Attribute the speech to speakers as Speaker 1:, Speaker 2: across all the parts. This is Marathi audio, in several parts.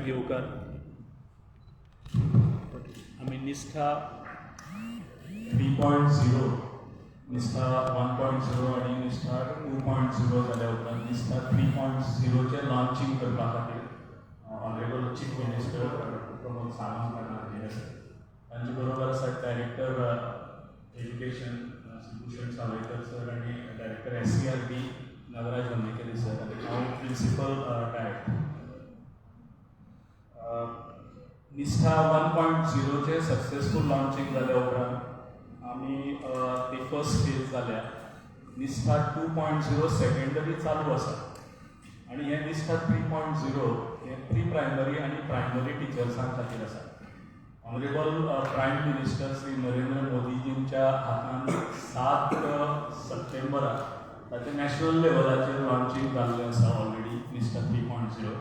Speaker 1: घेवकार आमी निष्ठा 3.0 निष्ठा 1.0 आणि निष्ठा 2.0 जाल्या उपरांत निष्ठा 3.0 चे लॉन्चिंग करपा खातीर honourable chief minister Pramod Sawant हाजीर आसा. तांचे बरोबर आसात director education Bhushan Sawaikar sir आणि डायरेक्टर SCRT नागराज वन्नेकरी सर आणि हांव प्रिंसिपल डायरेक्टर. निष्ठा 1.0 चे सक्सेसफूल लॉन्चिंग जाल्या उपरांत आमी ती फर्स्ट फेज जाल्या. निष्ठा 2.0 सेकंडरी चालू आसा आणि हे निष्ठा 3.0 हे प्री प्रायमरी आणि प्रायमरी टिचर्सां खातीर आसा. Honourable prime minister Shri Narendra मोदीजींच्या हातान 7 सप्टेंबराक ताचे नॅशनल लेवलाचेर लॉन्चिंग जाल्लें आसा ऑलरेडी निष्ठा 3.0.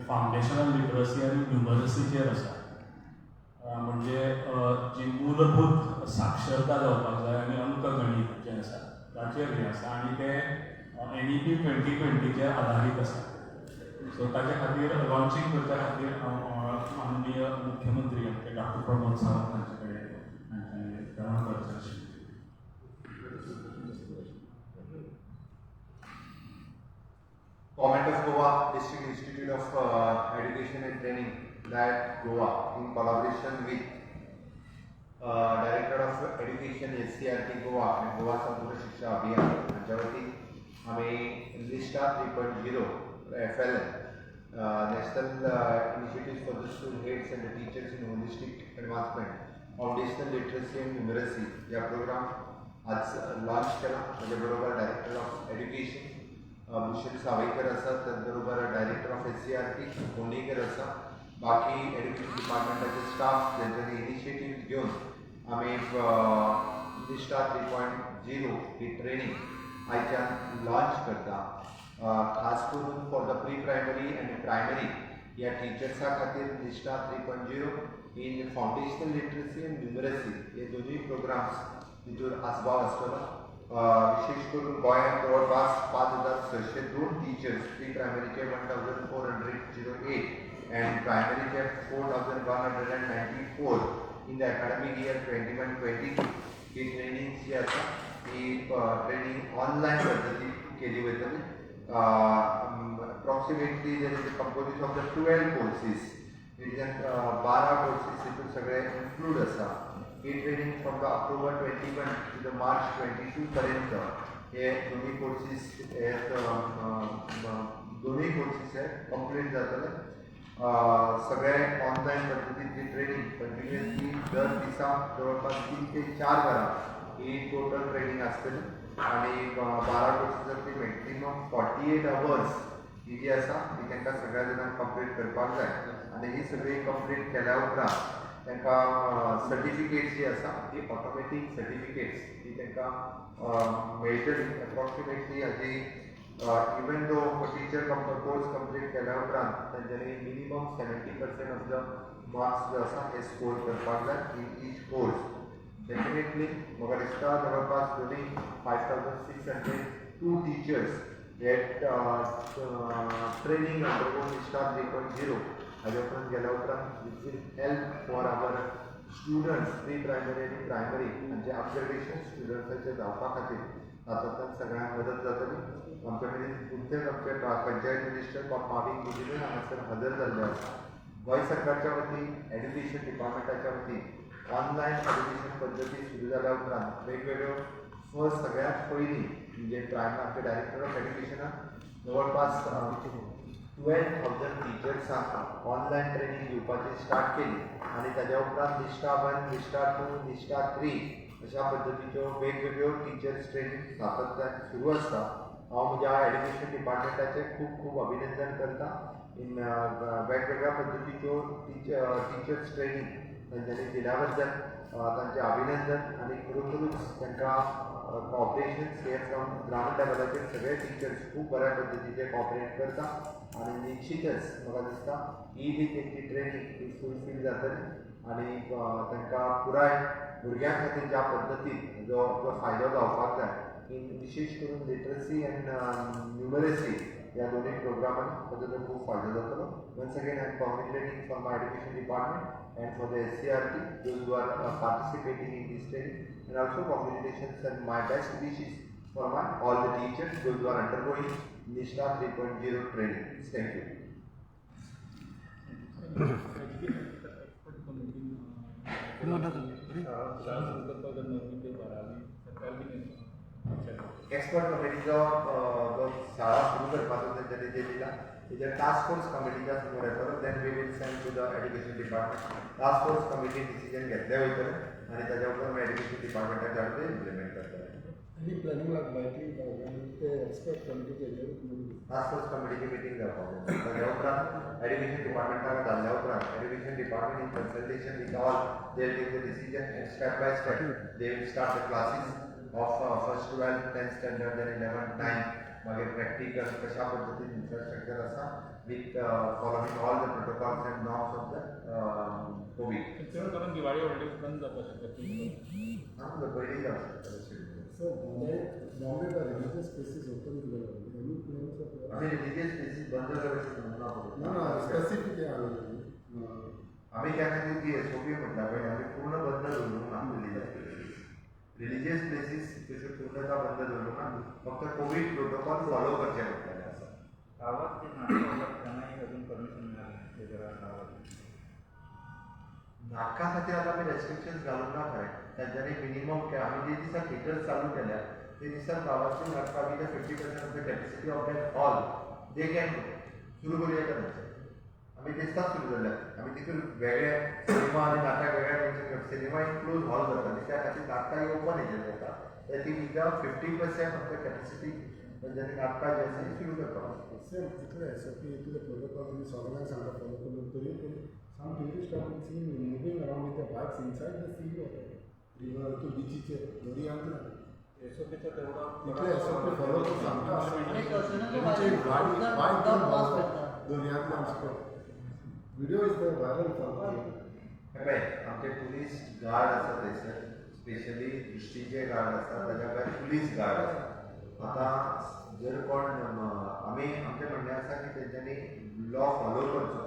Speaker 1: फाउंडेशनल लिटरसी आणि न्यूमरसीचेर आसा. म्हणजे जी मूलभूत साक्षरता जावपाक जाय आनी अंकगणीत जें आसा ताचेर हें आसा आनी तें NEP 2020 आधारीत आसा. सो ताचे खातीर लॉन्चिंग करच्या खातीर हांव माननीय मुख्यमंत्री आमचे डॉक्टर प्रमोद सावंत हांचे कडेन ग्रहण करचें आशिल्लें.
Speaker 2: Government of Goa, District Institute of Education and Training, that Goa, in collaboration with Director of Education SCRT Goa and Goa Sampoorna Shiksha Abhiyan, हांच्या वतीन आमी निष्ठा 3.0 FLN National Initiatives for the School Heads and the Teachers in Holistic Advancement, Foundational Literacy and Numeracy या प्रोग्राम आज लॉन्च केला. माझ्या बरोबर director of education Bhushan Sawaikar आसा, त्याचबरोबर डायरेक्टर ऑफ SCRT वन्नेकर आसा, बाकी एज्युकेशन डिपार्टमेंटाचे स्टाफ ज्यांच्यानी इनिशिएटिव्ह घेऊन आम्ही निष्ठा 3.0 ही ट्रेनिंग आयच्यान लॉन्च करता. खास करून for the pre primary and primary या टिचर्सां खातीर निष्ठा 3.0 in foundational literacy and numeracy हे दोन्ही प्रोग्राम्स भितर आस्पाव आसतलो. विशेष करून गोंयांत जवळपास 5,602 टिचर्स प्री प्रायमरीचे 1,408 अँड प्रायमरीचे 4,194 इन द अकॅडमिक इयर 21-22 ही ट्रेनिंग जी आसा ही ट्रेनिंग ऑनलायन पद्दतीन केली वयतली. Approximately there is a composition of the 12 courses, हेतून 12 कोर्सीस हितून सगळे इन्क्लूड आसा. ही training from the October 21 to the March 22 पर्यंत हे दोन्ही कोर्सीस हे कंप्लीट जातले. सगळे ऑनलायन पद्दतीची ट्रेनिंग कंटिन्युअसली दर दिसा जवळपास 3 ते 4 वरां ही टोटल ट्रेनिंग आसतली आणि 12 कोर्सीसांतली मॅक्सिमम 48 आवर्स ही जी आसा ती तांकां सगळ्या जाणांक कंप्लीट करपाक जाय आणि ही सगळी कंप्लीट केल्या उपरांत तांकां सर्टिफिकेट्स जी आसा ती ऑटोमॅटीक सर्टिफिकेट्स ती तांकां मेळटली. अप्रॉक्सिमेटली हाजी even though teacher course complete केल्या उपरांत तांच्यांनी मिनिमम 70% ऑफ द मार्क्स जो आसा हे स्कोर करपाक जाय इन ईच कोर्स. डेफिनेटली म्हाका दिसता जवळपास दोनी 5,602 टीचर्स हे ट्रेनिंग अंडरगोन निष्ठा 3.0 हाजे उपरांत गेल्या उपरांत which will help for our students pre primary आणि प्रायमरी हांचे ऑब्जर्वेशन स्टुडंट्सांचे जावपा खातीर तातूंतल्यान सगळ्यांक मदत जातली. आमचे कडेन नुकतेच आमचे पंचायत मिनिस्टर माविक मुजिबन हांगासर हजर जाल्ले आसा. गोंय सरकारच्या वतीन एज्युकेशन डिपार्टमेंटाच्या वतीन ऑनलायन एज्युकेशन पद्दती सुरू जाल्या उपरांत वेगवेगळ्यो फर्स्ट सगळ्यात पयलीं म्हणजे आमचे डायरेक्टर ऑफ एज्युकेशनान जवळपास 12,000 टिचर्सांक ऑनलायन ट्रेनिंग दिवपाची स्टार्ट केली आणि ताज्या उपरांत निष्ठा 1, निष्ठा 2, निष्ठा 3 अशा पद्दतीच्यो वेगवेगळ्यो टिचर्स ट्रेनिंग सातत्यान सुरू आसता. हांव म्हज्या एज्युकेशन डिपार्टमेंटाचें खूब खूब अभिनंदन करता. इन वेगवेगळ्या पद्दतीच्यो टिचर्स ट्रेनिंग तांच्यांनी दिल्या बद्दल तांचें अभिनंदन आणि खरोखरूच तांकां कॉपरेशन हे ग्राउंड लेवलाचेर सगळे टिचर्स खूब बऱ्या पद्दतीचे कॉपरेट करता आणि निश्चितच म्हाका दिसता ही जी तेंची ट्रेनिंग ही फुलफील जातली आणि तांकां पुराय भुरग्यां खातीर ज्या पद्दतीन जो फायदो जावपाक जाय इन विशेष करून लिटरसी अँड न्यूमरसी या दोन्ही प्रोग्रामांनी ताजो खूप फायदो जातलो. Once again, I am congratulating for my education department and for the SCRT, those who are participating in this training, and also congratulations and my best wishes for all the teachers, those who are undergoing Nishtha 3.0 training. Thank you. Expert कमिटीचो जो शाळा सुरू करपाचो तेंच्यांनी जे दिला तेजेर टास्क फोर्स कमिटीच्या समोर येतलो. Then we will send to the education department. Task force committee decision घेतले वयतले आनी ताच्या उपरांत एड्युकेशन डिपार्टमेंटाक धाडून ते इम्प्लिमेंट करतले.
Speaker 3: Any planning like meeting the expert committee
Speaker 2: task force कमिटीची मिटींग जावपाक जाय. ताच्या उपरांत एड्युकेशन डिपार्टमेंटाक धाडल्या उपरांत education department in consultation with all they take the decision and step by step they will start the classes of first 12, 10th standard, then 11th, 9th, मागीर practical कशा पद्धतीन infrastructure आसा with following all the protocols and norms of the COVID.
Speaker 1: चड करून दिवाळी हॉलिडे उपरांत जावपाक शकता.
Speaker 2: हां, पयलीं जावं शकता.
Speaker 3: So Bombay the religious places open to the any plans of
Speaker 2: आमी रिलीजियस प्लेसीस बंद करपाचें म्हणना
Speaker 3: no specific
Speaker 2: आमी त्या खातीर ती SOP म्हटल्या पळय आमी पूर्ण बंद दवरूंक ना रिलीजियस प्लेसीस तश्यो पूर्णतः बंद दवरूंक ना. फक्त कोविड प्रोटोकॉल फॉलो करचे पडटले आसा.
Speaker 4: गावात ते नाटक त्यांनाही अजून परमिशन मिळालं ते जरा गावात
Speaker 2: नाटका खातीर आतां आमी रेस्ट्रिक्शन्स घालूंक ना खरें. तांच्यांनी मिनिमम आमी जे दिसा थिएटर्स चालू केल्या ते दिसा गांवांतली नाटकां with 50% of the capacity of that hall they can सुरू करूं येता तांचे. आमी दिसताच सुरू जाल्या. आमी तितून वेगळे सिनेमा आनी नाटक वेगळे mention cinema in close hall जाता त्या खातीर नाटकां ओपन हेजेर जाता. I think with 50% of the capacity तांच्यांनी नाटकां जी आसा ती सुरू करपाक.
Speaker 3: same इतले SOP इतले protocol आमी सगळ्यांक सांगता follow करून तरी some tourists are seen moving around with their bikes inside the sea water. River to beaches दर्यांत ना.
Speaker 4: एसओपीचा तेवढा
Speaker 3: इतले SOP follow करून सांगता
Speaker 5: एक असं ना की
Speaker 3: म्हणजे
Speaker 5: बाईक पास करता.
Speaker 3: दर्यांत आमचो video is the viral for
Speaker 2: पळय आमचे पुलीस गार्ड आसा थंयसर स्पेशली हिस्ट्रीचे गार्ड आसा ताच्या भायर पुलीस गार्ड आसा. आतां जर कोण आमी आमचें म्हणणें आसा की तेंच्यांनी लॉ फॉलो करचो.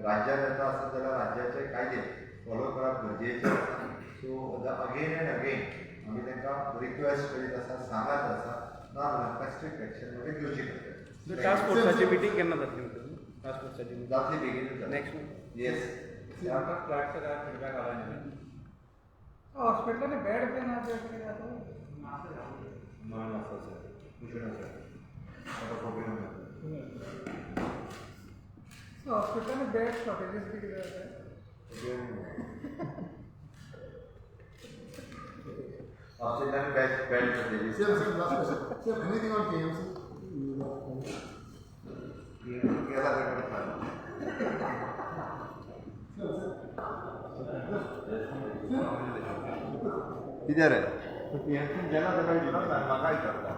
Speaker 2: राज्यांत येता आसत जाल्यार राज्याचे कायदे फॉलो करप गरजेचें आसा. सो अगेन एंड अगेन आमी तांकां रिक्वेस्ट करीत आसा सांगत आसा ना नाका स्ट्रिक्ट एक्शन म्हणजे घेवची पडटली.
Speaker 4: टास्क फोर्साची मिटिंग केन्ना जातली टास्क फोर्साची
Speaker 2: जातली बेगीनूच
Speaker 4: नेक्स्ट
Speaker 2: येस.
Speaker 4: त्यानंतर फ्लॅटचं काय फीडबॅक आला नाही
Speaker 5: हॉस्पिटल में बेड पे ना दे के
Speaker 2: मान आसा सर कुशन आसा आता प्रॉब्लेम ना.
Speaker 5: हॉस्पिटल में बेड शॉर्टेजेस भी किधर है
Speaker 2: आपसे then bed facilities.
Speaker 3: Sir, last question. Sir, anything on KMC?
Speaker 2: ये केला रेकॉर्ड झाला. किधर है? तो पीएमसी ज्यादा जगह दिला ना मगाई करता.